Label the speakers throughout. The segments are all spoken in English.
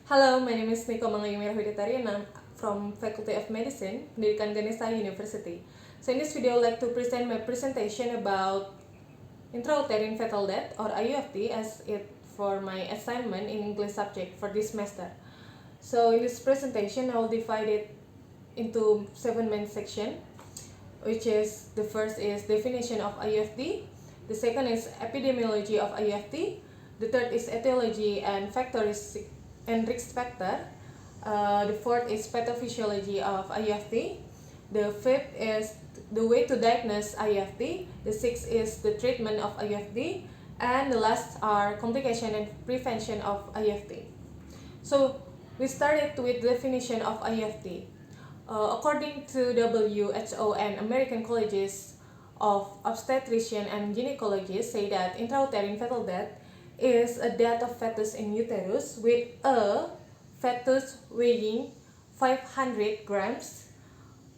Speaker 1: Hello, my name is Komang Mirah Widiatari and I'm from Faculty of Medicine, Pendidikan Ganesha University. So in this video, I'd like to present my presentation about intrauterine fetal death or IUFD as it for my assignment in English subject for this semester. So in this presentation, I will divide it into 7 main sections, which is the first is definition of IUFD, the second is epidemiology of IUFD, the third is etiology and factors and risk factor, the fourth is pathophysiology of IUFD, the fifth is the way to diagnose IUFD, the sixth is the treatment of IUFD, and the last are complication and prevention of IUFD. So we started with definition of IUFD. According to WHO and American Colleges of Obstetrician and Gynecology say that intrauterine fetal death is a death of fetus in uterus with a fetus weighing 500 grams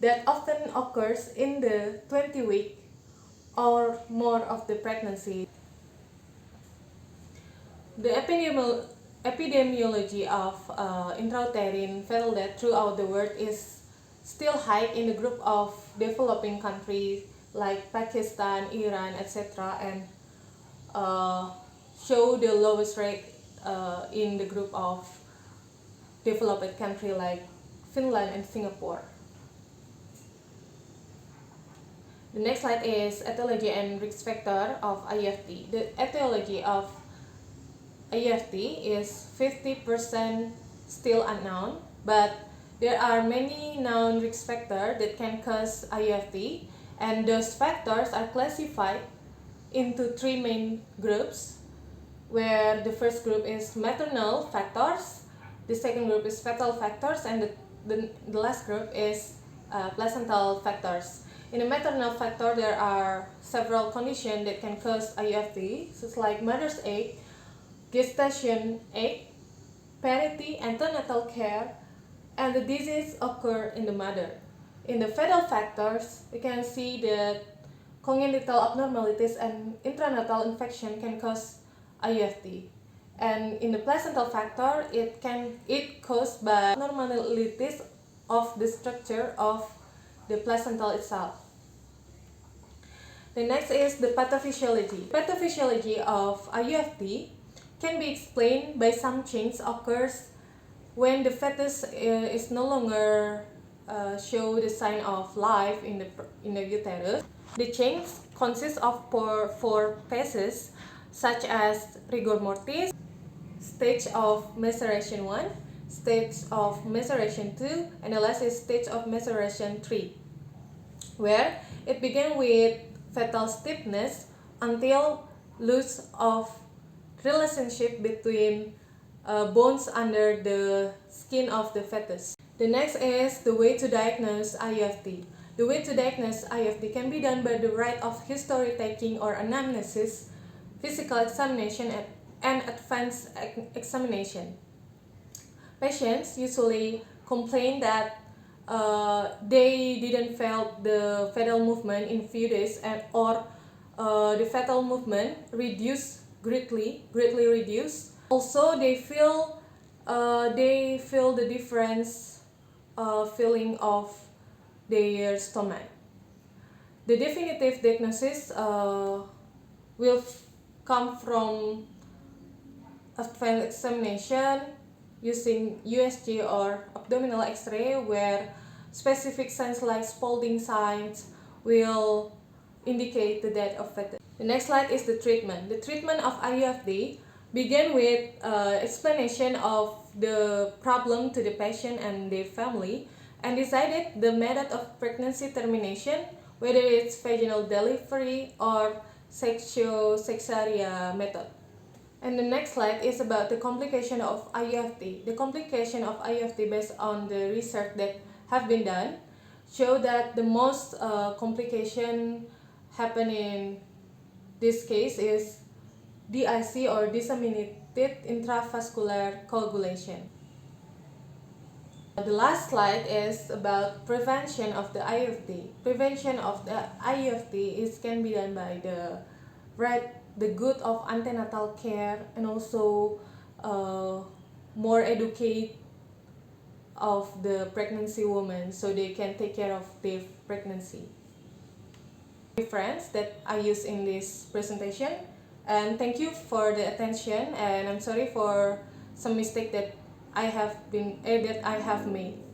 Speaker 1: that often occurs in the 20 week or more of the pregnancy. The epidemiology of intrauterine fetal death throughout the world is still high in the group of developing countries like Pakistan, Iran, etc. and show the lowest rate in the group of developed country like Finland and Singapore. The next slide is etiology and risk factor of IUFD. The etiology of IUFD is 50% still unknown, but there are many known risk factors that can cause IUFD, and those factors are classified into 3 main groups, where the first group is maternal factors, the second group is fetal factors, and the last group is placental factors. In the maternal factor, there are several conditions that can cause IUFD, such like mother's age, gestation age, parity, antenatal care, and the disease occur in the mother. In the fetal factors, you can see that congenital abnormalities and intranatal infection can cause IUFD. And in the placental factor, it caused by abnormalities of the structure of the placental itself. The next is the pathophysiology. Pathophysiology of IUFD can be explained by some change occurs when the fetus is no longer show the sign of life in the uterus. The change consists of four phases, such as rigor mortis, stage of maceration 1, stage of maceration 2, and the last is stage of maceration 3, where it began with fetal stiffness until loss of relationship between bones under the skin of the fetus. The next is the way to diagnose IUFD. The way to diagnose IUFD can be done by the right of history taking or anamnesis, physical examination, and advanced examination. Patients usually complain that they didn't feel the fetal movement in few days, or the fetal movement greatly reduced. Also, they feel the difference feeling of their stomach. The definitive diagnosis will come from advanced examination using USG or abdominal X-ray, where specific signs like Spaulding signs will indicate the death of fetus. The next slide is the treatment. The treatment of IUFD begin with explanation of the problem to the patient and their family, and decided the method of pregnancy termination, whether it's vaginal delivery or cesarean method. And the next slide is about the complication of IUFD. The complication of IUFD, based on the research that have been done, show that the most complication happen in this case is DIC or disseminated intravascular coagulation. The last slide is about prevention of the IUFD. Prevention of the IUFD can be done by the good of antenatal care, and also more educate of the pregnancy woman so they can take care of their pregnancy. Friends that I use in this presentation, and thank you for the attention, and I'm sorry for some mistake that I have made.